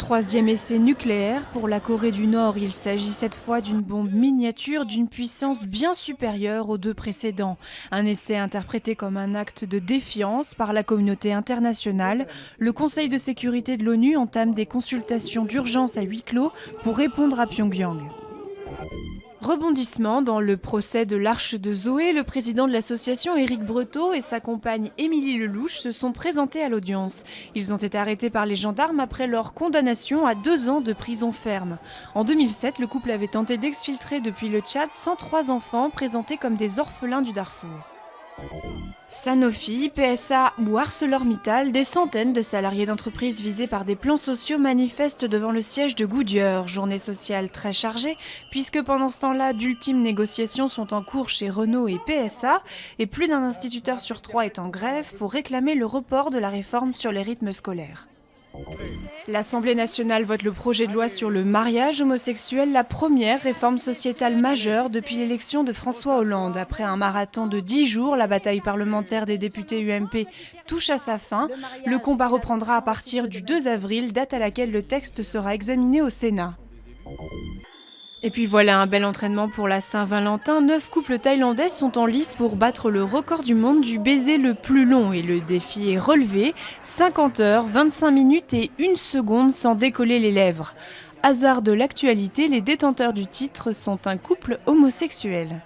troisième essai nucléaire pour la Corée du Nord. Il s'agit cette fois d'une bombe miniature d'une puissance bien supérieure aux deux précédents. Un essai interprété comme un acte de défiance par la communauté internationale. Le Conseil de sécurité de l'ONU entame des consultations d'urgence à huis clos pour répondre à Pyongyang. Rebondissement dans le procès de l'Arche de Zoé, le président de l'association Éric Breteau et sa compagne Émilie Lelouch se sont présentés à l'audience. Ils ont été arrêtés par les gendarmes après leur condamnation à 2 ans de prison ferme. En 2007, le couple avait tenté d'exfiltrer depuis le Tchad 103 enfants présentés comme des orphelins du Darfour. Sanofi, PSA ou ArcelorMittal, des centaines de salariés d'entreprises visés par des plans sociaux manifestent devant le siège de Goodyear. Journée sociale très chargée, puisque pendant ce temps-là, d'ultimes négociations sont en cours chez Renault et PSA, et plus d'un instituteur sur 3 est en grève pour réclamer le report de la réforme sur les rythmes scolaires. L'Assemblée nationale vote le projet de loi sur le mariage homosexuel, la première réforme sociétale majeure depuis l'élection de François Hollande. Après un marathon de 10 jours, la bataille parlementaire des députés UMP touche à sa fin. Le combat reprendra à partir du 2 avril, date à laquelle le texte sera examiné au Sénat. Et puis voilà un bel entraînement pour la Saint-Valentin. 9 couples thaïlandais sont en lice pour battre le record du monde du baiser le plus long. Et le défi est relevé, 50 heures, 25 minutes et 1 seconde sans décoller les lèvres. Hasard de l'actualité, les détenteurs du titre sont un couple homosexuel.